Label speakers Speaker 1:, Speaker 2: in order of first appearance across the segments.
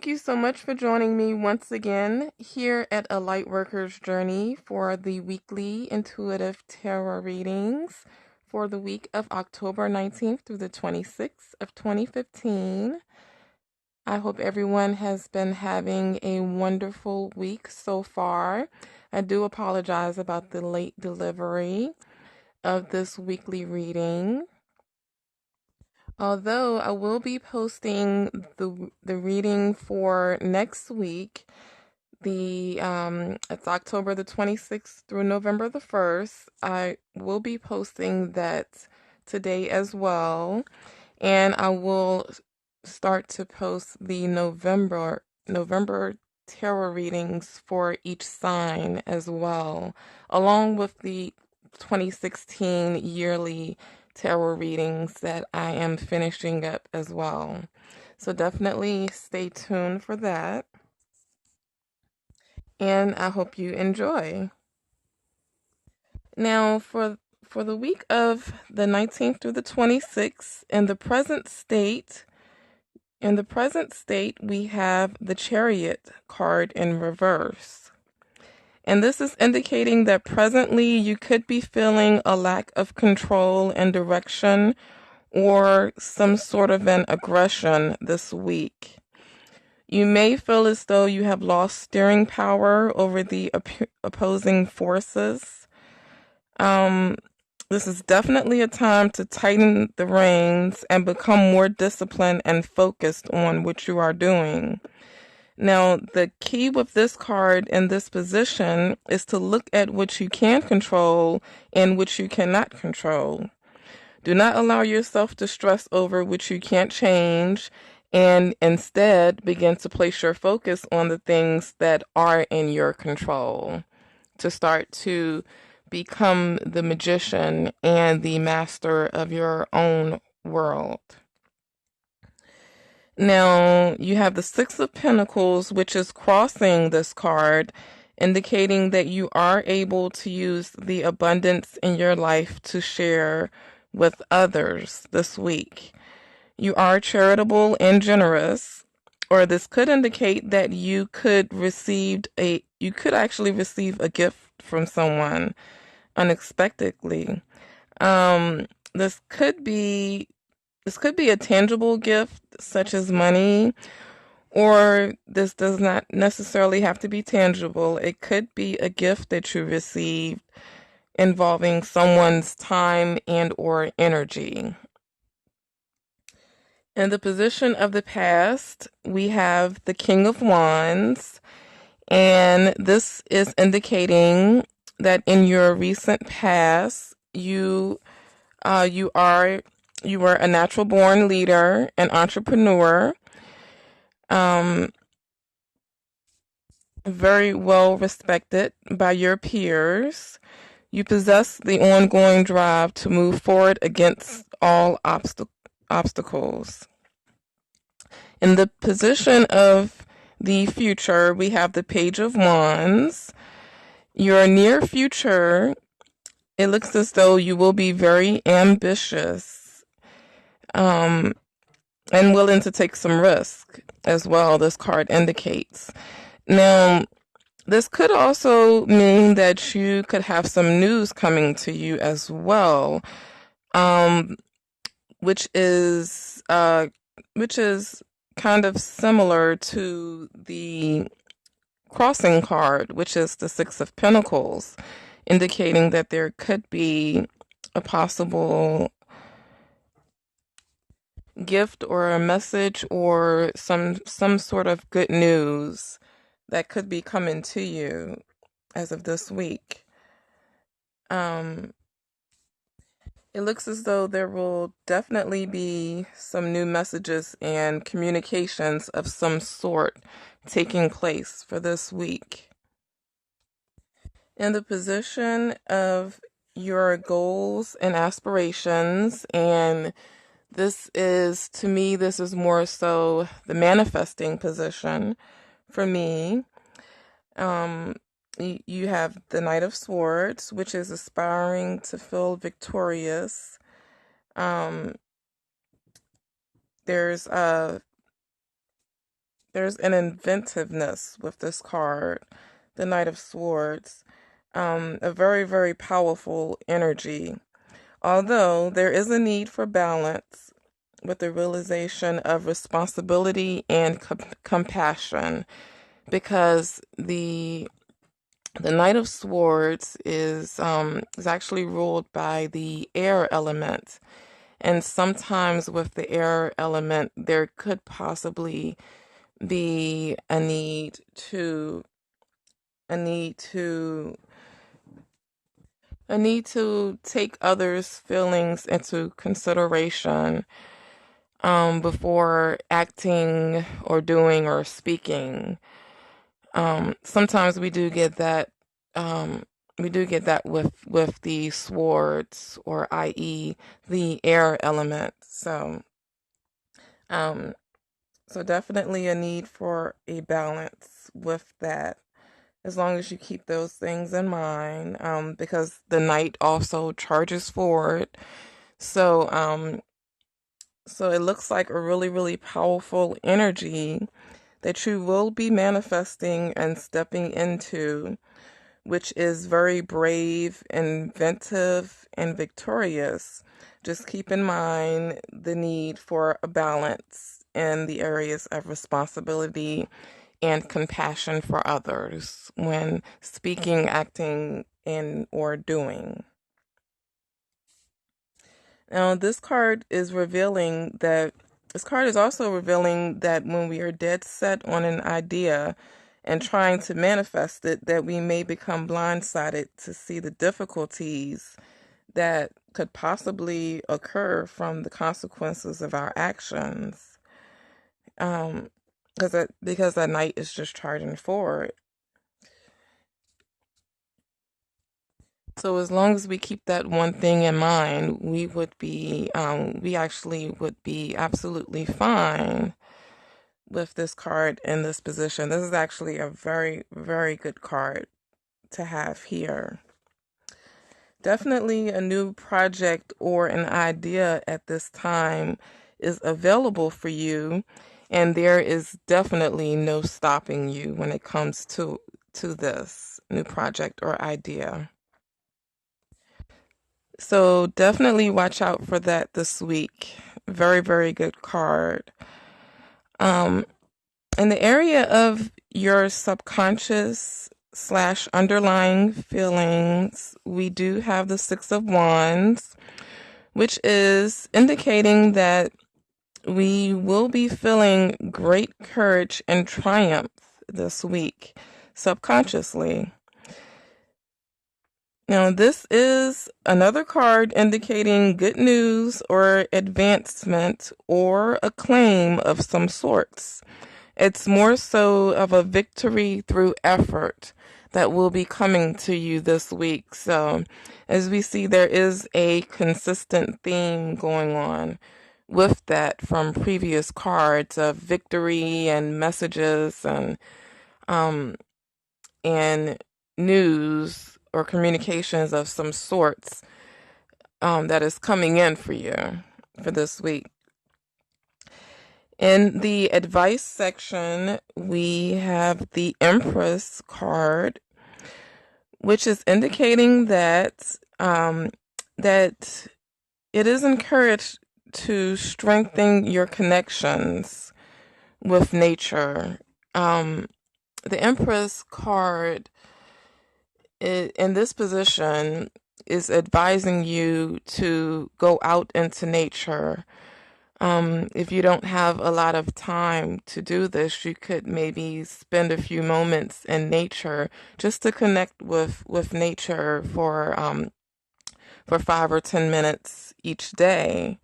Speaker 1: Thank you so much for joining me once again here at A Lightworker's Journey for the weekly intuitive tarot readings for the week of October 19th through the 26th of 2015. I hope everyone has been having a wonderful week so far. I do apologize about the late delivery of this weekly reading. Although I will be posting the reading for next week, it's October the 26th through November the 1st. I will be posting that today as well, and I will start to post the November tarot readings for each sign as well, along with the 2016 yearly tarot readings that I am finishing up as well. So definitely stay tuned for that. And I hope you enjoy. Now for the week of the 19th through the 26th, in the present state, we have the Chariot card in reverse. And this is indicating that presently you could be feeling a lack of control and direction or some sort of an aggression this week. You may feel as though you have lost steering power over the opposing forces. This is definitely a time to tighten the reins and become more disciplined and focused on what you are doing. Now, the key with this card in this position is to look at what you can control and what you cannot control. Do not allow yourself to stress over what you can't change, and instead begin to place your focus on the things that are in your control to start to become the magician and the master of your own world. Now, you have the Six of Pentacles, which is crossing this card, indicating that you are able to use the abundance in your life to share with others this week. You are charitable and generous, or this could indicate that you could actually receive a gift from someone unexpectedly. This could be a tangible gift such as money, or this does not necessarily have to be tangible. It could be a gift that you received involving someone's time and or energy. In the position of the past, we have the King of Wands, and this is indicating that in your recent past, you were a natural born leader, an entrepreneur, very well respected by your peers. You possess the ongoing drive to move forward against all obstacles. In the position of the future, we have the Page of Wands. Your near future, it looks as though you will be very ambitious and willing to take some risk as well, this card indicates. Now, this could also mean that you could have some news coming to you as well, which is kind of similar to the crossing card, which is the Six of Pentacles, indicating that there could be a possible gift or a message or some sort of good news that could be coming to you as of this week. It looks as though there will definitely be some new messages and communications of some sort taking place for this week. In the position of your goals and aspirations, and to me, this is more so the manifesting position for me. You have the Knight of Swords, which is aspiring to feel victorious. There's there's an inventiveness with this card, the Knight of Swords, a very, very powerful energy. Although there is a need for balance with the realization of responsibility and compassion, because the Knight of Swords is actually ruled by the air element, and sometimes with the air element, there could possibly be a need to a need to take others' feelings into consideration before acting or doing or speaking. Sometimes we do get that with the swords, or i.e. the air element. Um, so definitely a need for a balance with that, as long as you keep those things in mind, because the knight also charges forward. So, so it looks like a really, really powerful energy that you will be manifesting and stepping into, which is very brave, inventive, and victorious. Just keep in mind the need for a balance in the areas of responsibility and compassion for others when speaking, acting, and or doing. Now, this card is also revealing that when we are dead set on an idea and trying to manifest it, that we may become blindsided to see the difficulties that could possibly occur from the consequences of our actions. Because that knight is just charging forward. So as long as we keep that one thing in mind, we actually would be absolutely fine with this card in this position. This is actually a very, very good card to have here. Definitely a new project or an idea at this time is available for you, and there is definitely no stopping you when it comes to this new project or idea. So definitely watch out for that this week. Very, very good card. Um, in the area of your subconscious slash underlying feelings, we do have the Six of Wands, which is indicating that we will be feeling great courage and triumph this week, subconsciously. Now, this is another card indicating good news or advancement or acclaim of some sorts. It's more so of a victory through effort that will be coming to you this week. So, as we see, there is a consistent theme going on with that from previous cards of victory and messages um, and news or communications of some sorts that is coming in for you for this week. In the advice section, we have the Empress card, which is indicating that that it is encouraged to strengthen your connections with nature. The Empress card in this position is advising you to go out into nature. If you don't have a lot of time to do this, you could maybe spend a few moments in nature just to connect with nature for 5 or 10 minutes each day.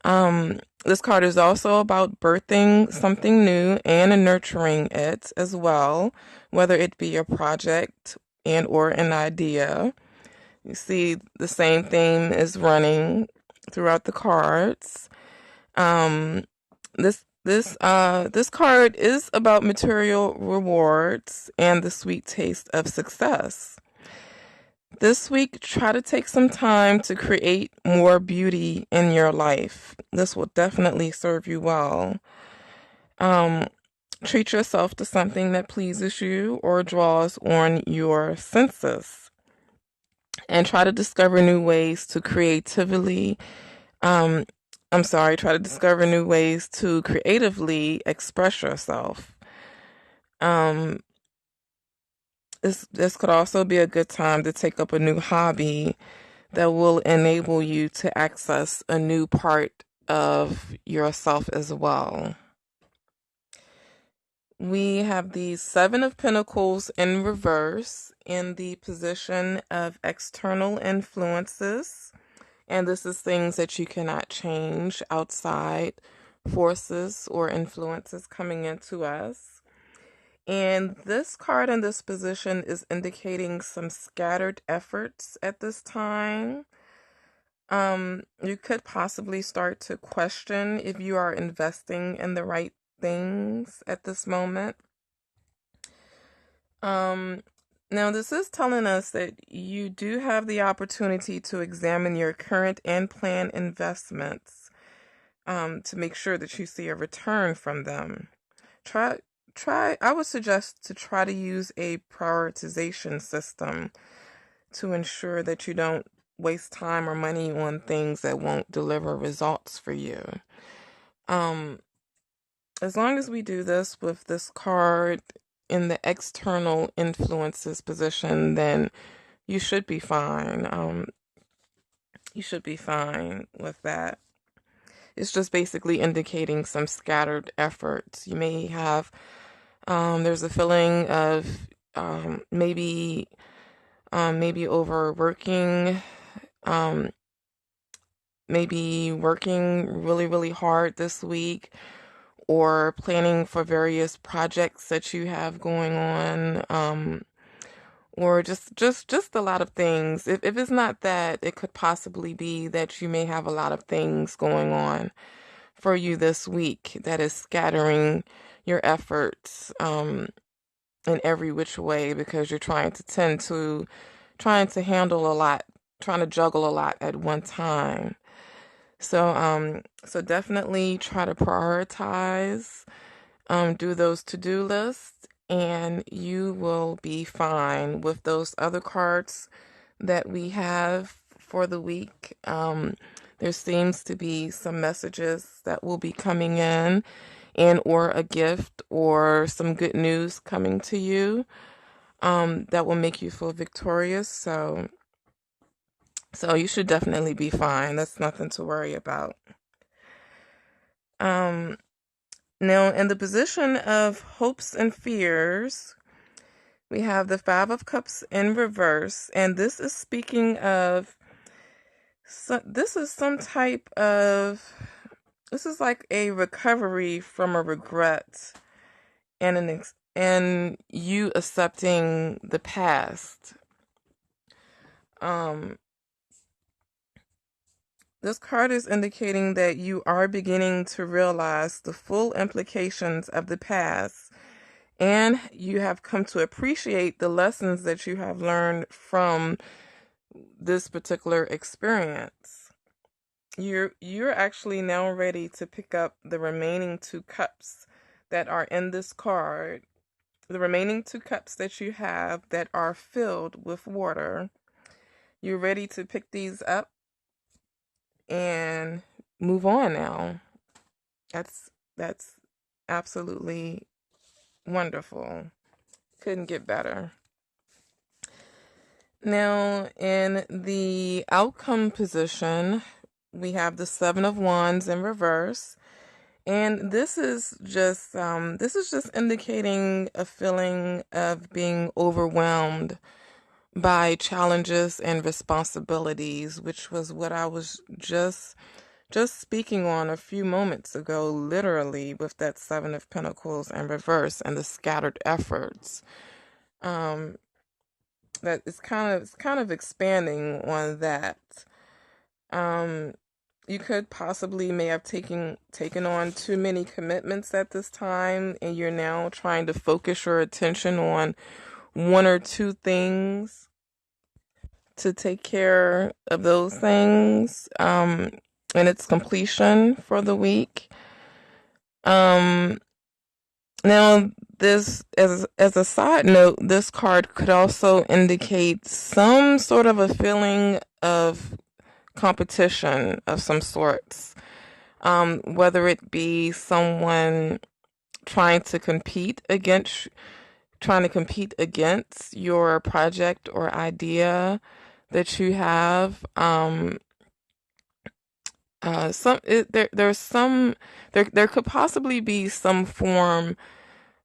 Speaker 1: This card is also about birthing something new and nurturing it as well, whether it be a project and or an idea. You see the same theme is running throughout the cards. This card is about material rewards and the sweet taste of success. This week, try to take some time to create more beauty in your life. This will definitely serve you well. Treat yourself to something that pleases you or draws on your senses. And try to discover new ways to um, try to discover new ways to creatively express yourself. Um, this could also be a good time to take up a new hobby that will enable you to access a new part of yourself as well. We have the Seven of Pentacles in reverse in the position of external influences. And this is things that you cannot change, outside forces or influences coming into us. And this card in this position is indicating some scattered efforts at this time. You could possibly start to question if you are investing in the right things at this moment. Now this is telling us that you do have the opportunity to examine your current and planned investments, to make sure that you see a return from them. I would suggest to try to use a prioritization system to ensure that you don't waste time or money on things that won't deliver results for you. As long as we do this with this card in the external influences position, then you should be fine. You should be fine with that. It's just basically indicating some scattered efforts. You may have, there's a feeling of maybe overworking, maybe working really, really hard this week, or planning for various projects that you have going on, or just a lot of things. If it's not that, it could possibly be that you may have a lot of things going on for you this week that is scattering your efforts in every which way, because you're trying to handle a lot, trying to juggle a lot at one time. So definitely try to prioritize, do those to-do lists, and you will be fine with those other cards that we have for the week. There seems to be some messages that will be coming in, and or a gift or some good news coming to you, that will make you feel victorious. So you should definitely be fine. That's nothing to worry about. Now, in the position of hopes and fears, we have the Five of Cups in reverse, and this is speaking of, this is like a recovery from a regret, and you accepting the past. This card is indicating that you are beginning to realize the full implications of the past, and you have come to appreciate the lessons that you have learned from this particular experience. You're actually now ready to pick up the remaining two cups that are in this card. The remaining two cups that you have that are filled with water. You're ready to pick these up and move on now. That's absolutely wonderful. Couldn't get better. Now, in the outcome position, we have the Seven of Wands in reverse. And this is just indicating a feeling of being overwhelmed by challenges and responsibilities, which was what I was just speaking on a few moments ago, literally, with that Seven of Pentacles in reverse and the scattered efforts. That it's kind of expanding on that. You could possibly may have taken on too many commitments at this time, and you're now trying to focus your attention on one or two things to take care of those things, and its completion for the week. Now, this, as a side note, this card could also indicate some sort of a feeling of competition of some sorts. Whether it be someone trying to compete against your project or idea that you have. There's some there could possibly be some form,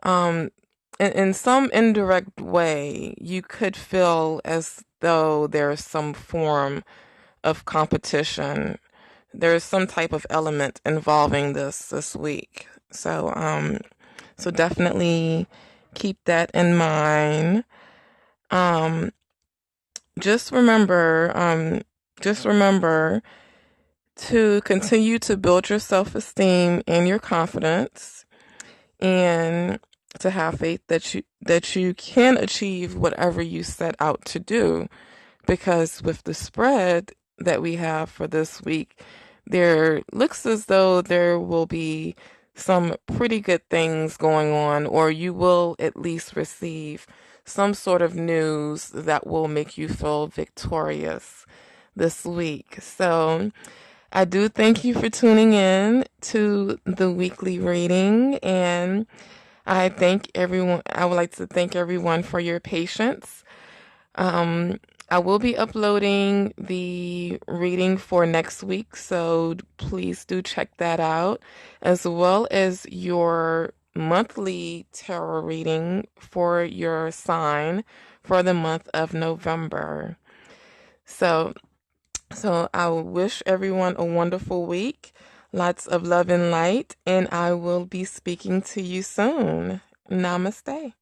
Speaker 1: um in some indirect way you could feel as though there's some form of competition. There's some type of element involving this week. So definitely keep that in mind. Um, just remember, just remember to continue to build your self-esteem and your confidence, and to have faith that you can achieve whatever you set out to do. Because with the spread that we have for this week, there looks as though there will be some pretty good things going on, or you will at least receive some sort of news that will make you feel victorious this week. So I do thank you for tuning in to the weekly reading, and I would like to thank everyone for your patience. Um, I will be uploading the reading for next week, so please do check that out, as well as your monthly tarot reading for your sign for the month of November. So, so I wish everyone a wonderful week, lots of love and light, and I will be speaking to you soon. Namaste.